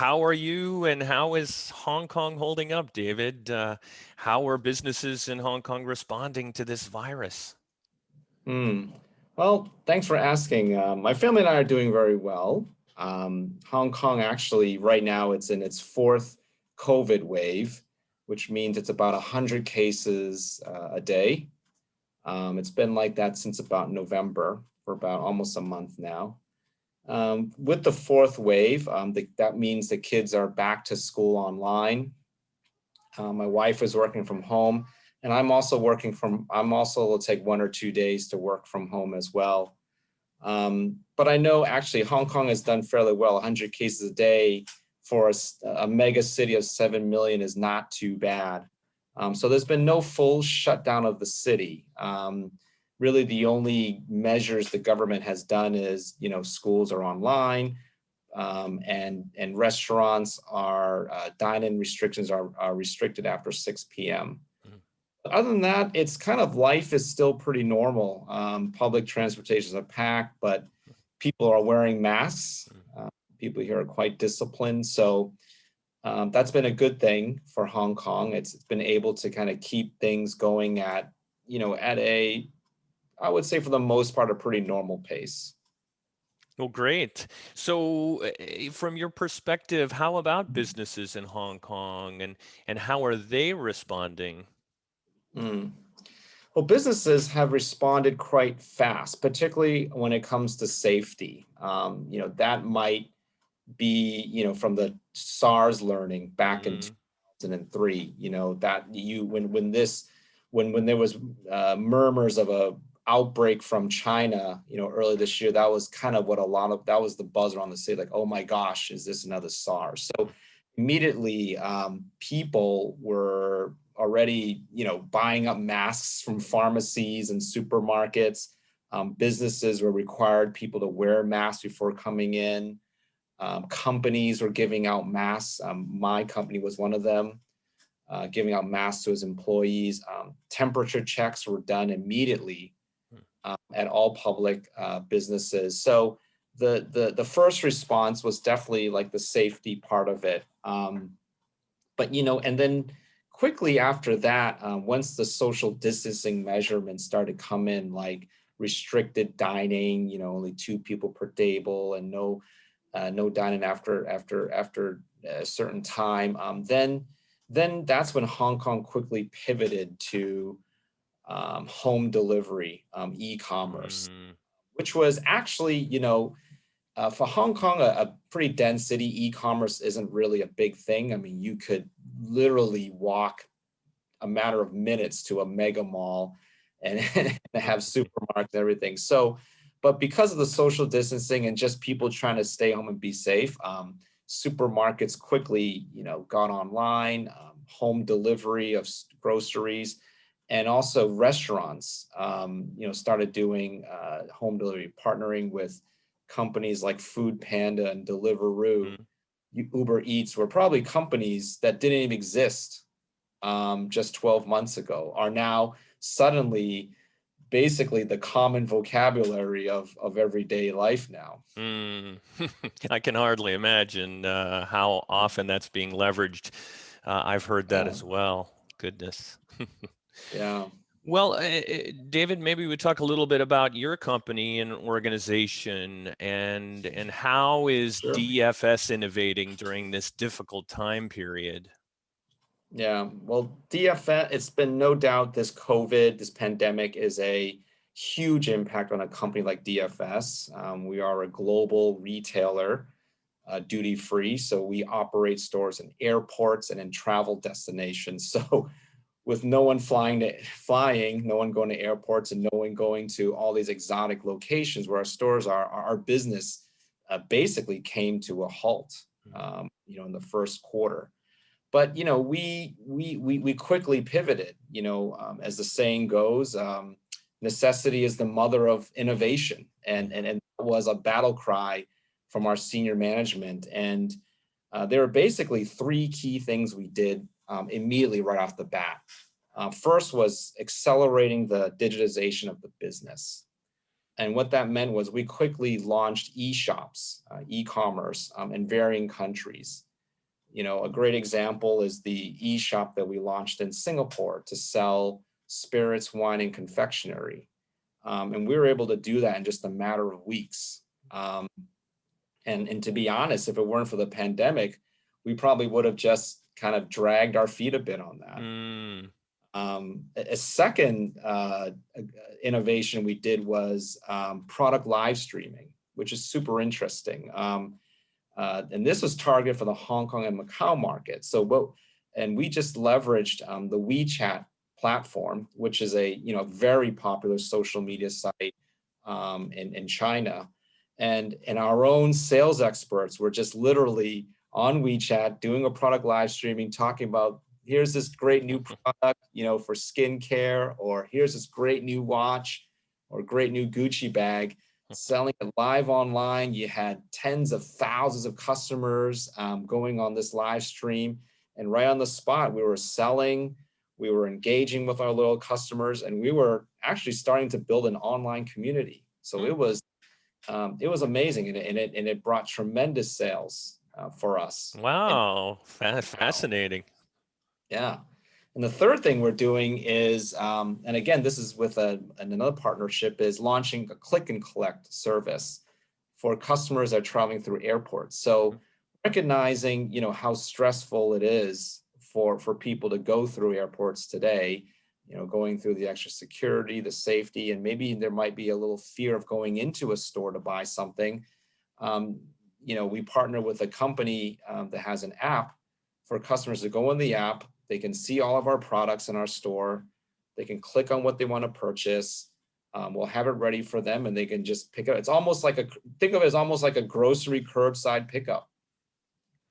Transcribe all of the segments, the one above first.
how are you and how is Hong Kong holding up, David? How are businesses in Hong Kong responding to this virus? Hmm. Well, thanks for asking. My family and I are doing very well. Hong Kong actually, right now, it's in its fourth COVID wave, which means it's about 100 cases a day. It's been like that since about November, for about almost a month now. With the fourth wave, that means the kids are back to school online. My wife is working from home, and I'm also will take 1 or 2 days to work from home as well. But I know actually Hong Kong has done fairly well. 100 cases a day for a mega city of 7 million is not too bad. So there's been no full shutdown of the city. Really, the only measures the government has done is, schools are online, and restaurants are dine-in restrictions are restricted after 6 p.m. Mhm. Other than that, it's kind of life is still pretty normal. Public transportations are packed, but people are wearing masks. People here are quite disciplined, so that's been a good thing for Hong Kong. It's been able to kind of keep things going at I would say for the most part, a pretty normal pace. Well, great. So, from your perspective, how about businesses in Hong Kong and how are they responding? Mm. Well, businesses have responded quite fast, particularly when it comes to safety. That might be, from the SARS learning back in Mm, 2003. That when there was murmurs of a outbreak from China, early this year, that was kind of that was the buzz around the city, like, oh my gosh, is this another SARS? So immediately, people were already, buying up masks from pharmacies and supermarkets. Businesses were required people to wear masks before coming in. Companies were giving out masks. My company was one of them, giving out masks to its employees. Temperature checks were done immediately mm, at all public businesses. So the first response was definitely like the safety part of it. But and then quickly after that, once the social distancing measurements started to come in, like restricted dining, only 2 people per table, and no dining after a certain time. Then that's when Hong Kong quickly pivoted to home delivery, e-commerce, mm. which was actually, for Hong Kong, a pretty dense city, e-commerce isn't really a big thing. I mean, you could literally walk a matter of minutes to a mega mall and have supermarkets and everything. So, but because of the social distancing and just people trying to stay home and be safe, supermarkets quickly, got online, home delivery of groceries, and also restaurants, started doing home delivery, partnering with companies like Food Panda and Deliveroo. Mm. Uber Eats were probably companies that didn't even exist just 12 months ago, are now suddenly basically the common vocabulary of everyday life now. Mm. I can hardly imagine how often that's being leveraged. I've heard that Yeah, as well. Goodness. yeah, Well, David, maybe we talk a little bit about your company and organization and how is sure. DFS innovating during this difficult time period? Yeah, well, DFS, it's been no doubt this pandemic is a huge impact on a company like DFS. We are a global retailer, duty free. So we operate stores in airports and in travel destinations. So with no one flying, no one going to airports, and no one going to all these exotic locations where our stores are, our business basically came to a halt, in the first quarter. But we quickly pivoted. As the saying goes, necessity is the mother of innovation, and that was a battle cry from our senior management. And there were basically three key things we did immediately right off the bat. First was accelerating the digitization of the business. And what that meant was we quickly launched e-shops, e-commerce, in varying countries. A great example is the eshop that we launched in Singapore to sell spirits, wine, and confectionery. And we were able to do that in just a matter of weeks. And to be honest, if it weren't for the pandemic, we probably would have just kind of dragged our feet a bit on that. Mm. A second innovation we did was product live streaming, which is super interesting. And this was targeted for the Hong Kong and Macau market. And we just leveraged the WeChat platform, which is a very popular social media site in China. And our own sales experts were just literally on WeChat doing a product live streaming, talking about here's this great new product, for skincare, or here's this great new watch or great new Gucci bag, selling it live online. You had tens of thousands of customers going on this live stream, and right on the spot, we were selling, we were engaging with our loyal customers, and we were actually starting to build an online community. So it was amazing, and it brought tremendous sales for us. Wow, fascinating. Yeah. And the third thing we're doing is, and again, this is with another partnership, is launching a click and collect service for customers that are traveling through airports. So recognizing, how stressful it is for people to go through airports today, going through the extra security, the safety, and maybe there might be a little fear of going into a store to buy something. We partner with a company that has an app for customers to go in the app. They can see all of our products in our store. They can click on what they want to purchase. We'll have it ready for them, and they can just pick it up. It's almost like think of it as almost like a grocery curbside pickup,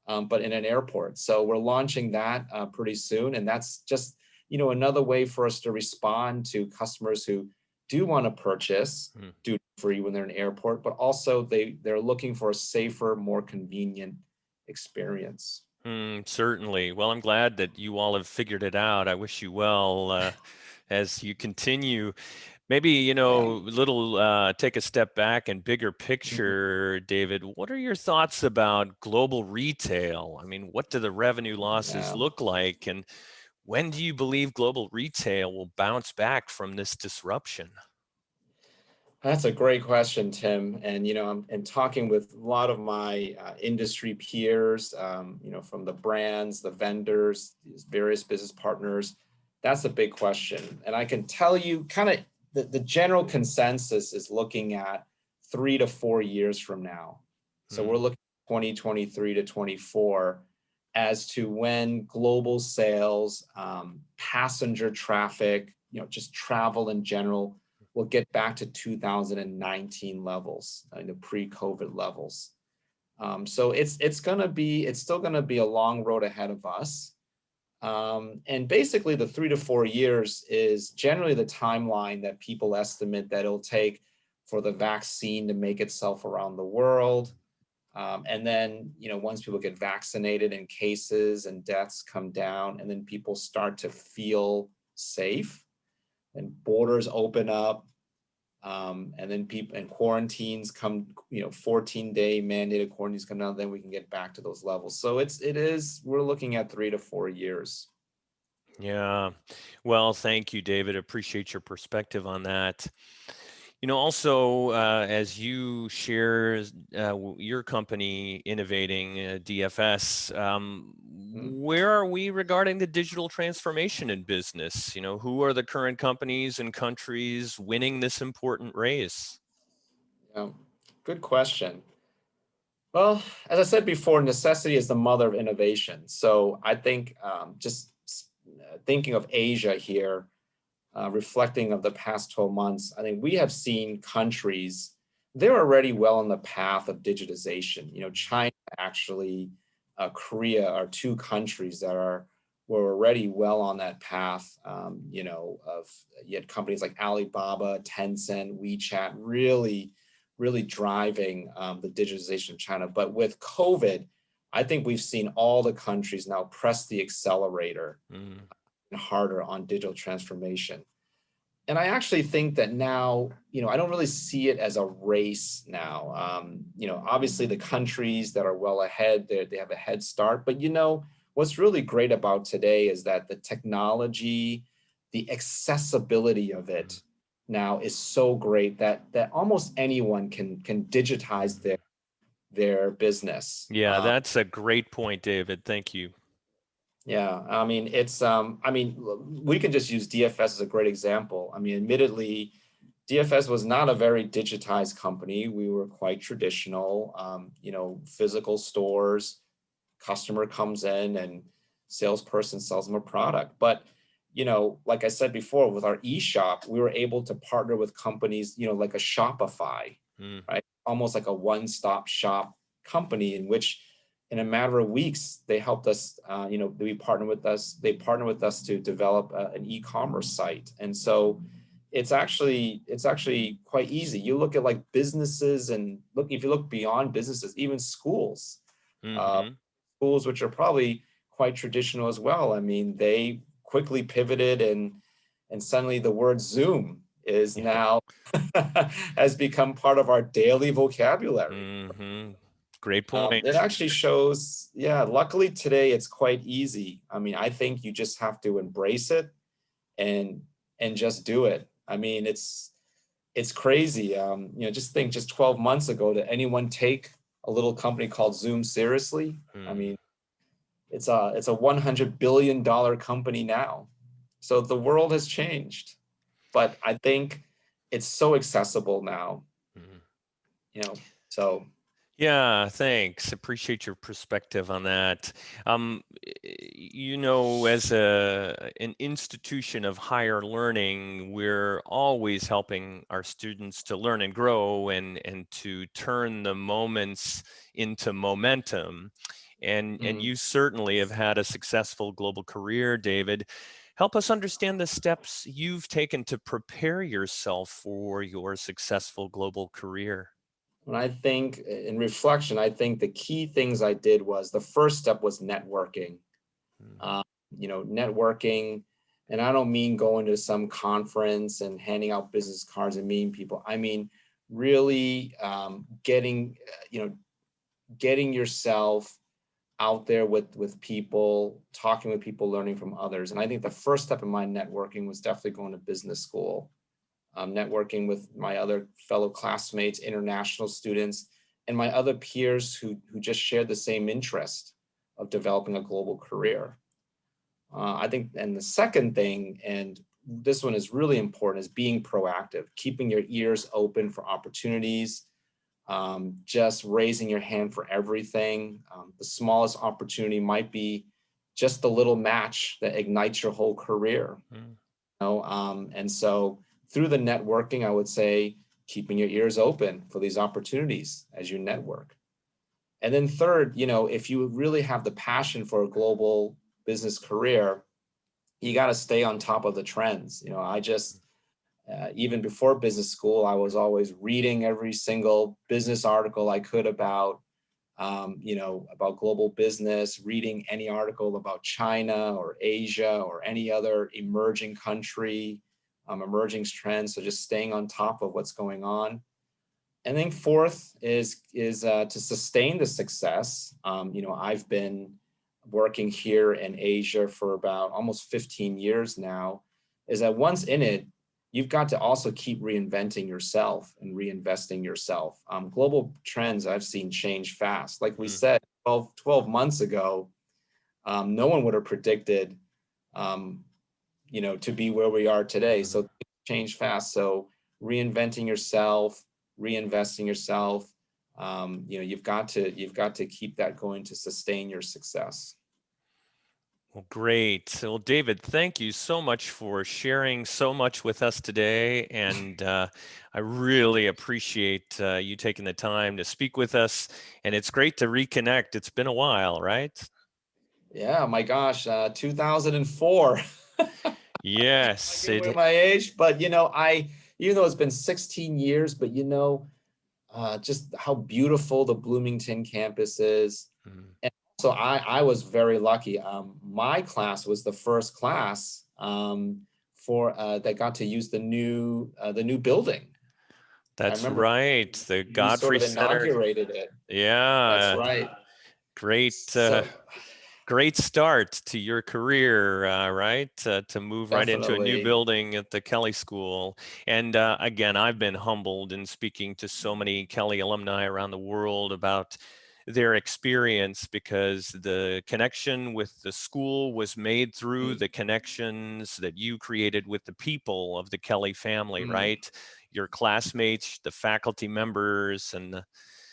but in an airport. So we're launching that pretty soon, and that's just another way for us to respond to customers who do want to purchase duty free when they're in an airport, but also they're looking for a safer, more convenient experience. Certainly. Well, I'm glad that you all have figured it out. I wish you well as you continue. Maybe, take a step back and bigger picture, David. What are your thoughts about global retail? I mean, what do the revenue losses look like? And when do you believe global retail will bounce back from this disruption? That's a great question, Tim. And I'm talking with a lot of my industry peers, from the brands, the vendors, these various business partners. That's a big question. And I can tell you kind of the general consensus is looking at 3 to 4 years from now. So we're looking at 2023 to 24 as to when global sales, passenger traffic, just travel in general, will get back to 2019 levels, the pre-COVID levels. So it's still gonna be a long road ahead of us. And basically the 3 to 4 years is generally the timeline that people estimate that it'll take for the vaccine to make itself around the world. And then, once people get vaccinated and cases and deaths come down, and then people start to feel safe, and borders open up, and then people and quarantines come, 14-day mandated quarantines come down, then we can get back to those levels. So we're looking at 3 to 4 years. Yeah. Well, thank you, David. Appreciate your perspective on that. Also, as you share your company innovating DFS, where are we regarding the digital transformation in business? Who are the current companies and countries winning this important race? Yeah, good question. Well, as I said before, necessity is the mother of innovation. So I think just thinking of Asia here, reflecting of the past 12 months, I think we have seen countries, they're already well on the path of digitization. China, actually, Korea are two countries that were already well on that path. You had companies like Alibaba, Tencent, WeChat, really driving the digitization of China. But with COVID, I think we've seen all the countries now press the accelerator harder on digital transformation. And I actually think that now, I don't really see it as a race now. Obviously the countries that are well ahead, they have a head start. But what's really great about today is that the technology, the accessibility of Mhm. it now is so great that almost anyone can digitize Mhm. their business. Yeah, that's a great point, David. Thank you. Yeah, I mean, we can just use DFS as a great example. I mean, admittedly, DFS was not a very digitized company. We were quite traditional, physical stores, customer comes in and salesperson sells them a product. But, like I said before, with our eshop, we were able to partner with companies, like a Shopify, Mm, right? Almost like a one-stop shop company in which in a matter of weeks, they helped us, they partner with us to develop an e-commerce site. And so it's actually quite easy. You look at like businesses and if you look beyond businesses, even schools, uh, mhm. schools which are probably quite traditional as well. I mean, they quickly pivoted and suddenly the word Zoom is Yeah. now has become part of our daily vocabulary. Mhm. Great point. It actually shows, yeah, luckily today it's quite easy. I mean, I think you just have to embrace it and just do it. I mean, it's crazy. Just think just 12 months ago, did anyone take a little company called Zoom seriously? I Mhm. mean, it's a $100 billion company now. So the world has changed, but I think it's so accessible now, Mhm. you know. So Yeah, thanks. Appreciate your perspective on that. As an institution of higher learning, we're always helping our students to learn and grow and to turn the moments into momentum. And mm, you certainly have had a successful global career, David. Help us understand the steps you've taken to prepare yourself for your successful global career. when I think in reflection, I think the key things I did was the first step was networking. Mm, um, networking. And I don't mean going to some conference and handing out business cards and meeting people. I mean, really getting yourself out there with people, talking with people, learning from others. And I think the first step in my networking was definitely going to business school, networking with my other fellow classmates, international students, and my other peers who just shared the same interest of developing a global career. I think, and the second thing, and this one is really important, is being proactive, keeping your ears open for opportunities, just raising your hand for everything. The smallest opportunity might be just the little match that ignites your whole career. mm, And so through the networking, I would say keeping your ears open for these opportunities as you network. And then third, if you really have the passion for a global business career, you got to stay on top of the trends. I just, even before business school, I was always reading every single business article I could about global business, reading any article about China or Asia or any other emerging country, emerging trends. So just staying on top of what's going on. And then fourth is to sustain the success. I've been working here in Asia for about almost 15 years now. Is that once in it, you've got to also keep reinventing yourself and reinvesting yourself. Global trends I've seen change fast. Like we mm, said, 12 months ago, no one would have predicted, um, to be where we are today. So mm. things change fast. So reinventing yourself, reinvesting yourself, you've got to keep that going to sustain your success. Well, great. Well, David, thank you so much for sharing so much with us today. And I really appreciate you taking the time to speak with us. And it's great to reconnect. It's been a while, right? Yeah, my gosh, 2004. I Yes, give away it. my age, but even though it's been 16 years, but just how beautiful the Bloomington campus is. Mm, And so I was very lucky. My class was the first class that got to use the new building. I That's remember right. The you sort Godfrey of Center. inaugurated it. That's Yeah, right. great. So Great start to your career, right? To move right into a new definitely, building at the Kelley School. And again, I've been humbled in speaking to so many Kelley alumni around the world about their experience, because the connection with the school was made through mm, the connections that you created with the people of the Kelley family, mm, right? Your classmates, the faculty members, and the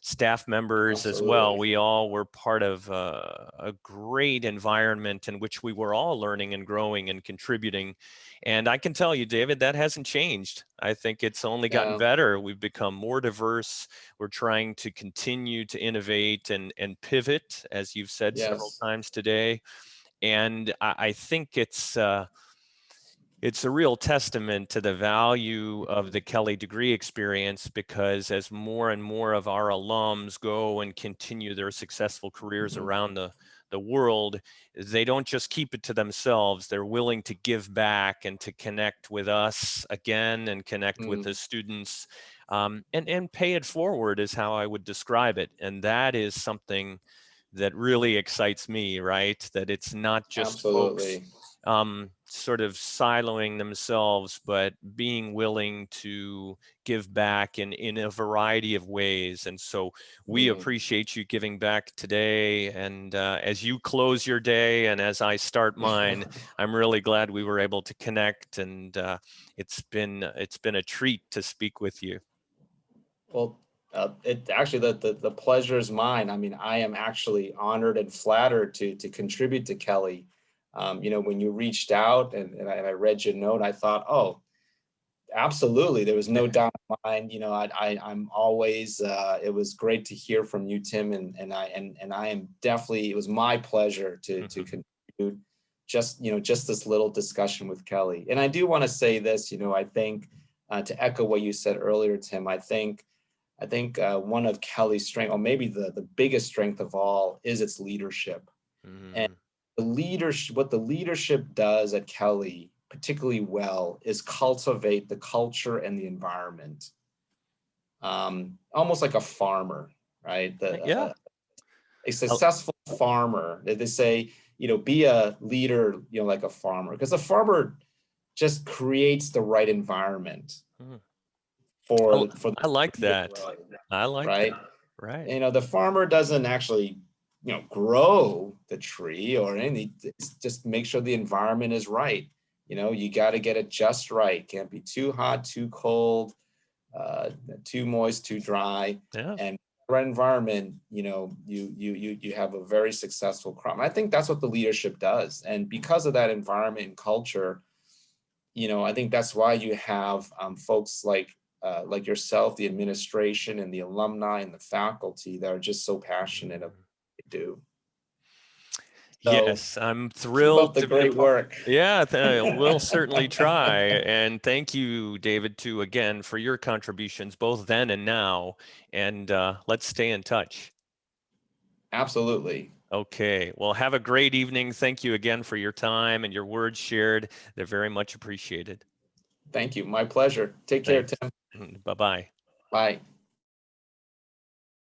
staff members as well. absolutely. We all were part of a great environment in which we were all learning and growing and contributing. And I can tell you, David, that hasn't changed. I think it's only gotten Yeah. better. We've become more diverse. We're trying to continue to innovate and pivot, as you've said several Yes. times today. And I think it's a real testament to the value of the Kelley degree experience, because as more and more of our alums go and continue their successful careers Mhm. around the world, they don't just keep it to themselves. They're willing to give back and to connect with us again and connect with Mm, the students, and pay it forward is how I would describe it. And that is something that really excites me, right? That it's not just folks absolutely. sort of siloing themselves, but being willing to give back in a variety of ways. And so we Mm. appreciate you giving back today. And as you close your day and as I start mine, I'm really glad we were able to connect. And it's been a treat to speak with you. Well, it actually the pleasure is mine. I mean, I am actually honored and flattered to contribute to Kelley. When you reached out and I read your note, I thought, oh, absolutely. There was no doubt in my mind. I'm always. It was great to hear from you, Tim, and I am definitely. It was my pleasure to contribute. Just this little discussion with Kelley, and I do want to say this. I think to echo what you said earlier, Tim. I think one of Kelley's strength, or maybe the biggest strength of all, is its leadership. And Mm, what the leadership does at Kelley particularly well is cultivate the culture and the environment, almost like a farmer, right? yeah. A successful farmer, they say, be a leader, like a farmer, because a farmer just creates the right environment Mm. for I, the I like tree to that. grow, I like right? that. Right. The farmer doesn't actually grow the tree or anything. It's just make sure the environment is right. You got to get it just right. Can't be too hot, too cold, uh, too moist, too dry. Yeah. And right environment, you have a very successful crop. And I think that's what the leadership does. And because of that environment and culture, I think that's why you have folks like yourself, the administration and the alumni and the faculty that are just so passionate about what they do. So Yes, I'm keep up thrilled the to be a great part. work. Yeah, we'll certainly try. And thank you, David, too, again, for your contributions, both then and now. And let's stay in touch. Absolutely. Okay. Well, have a great evening. Thank you again for your time and your words shared. They're very much appreciated. Thank you. My pleasure. Take care, Thanks. Tim. Bye-bye. Bye.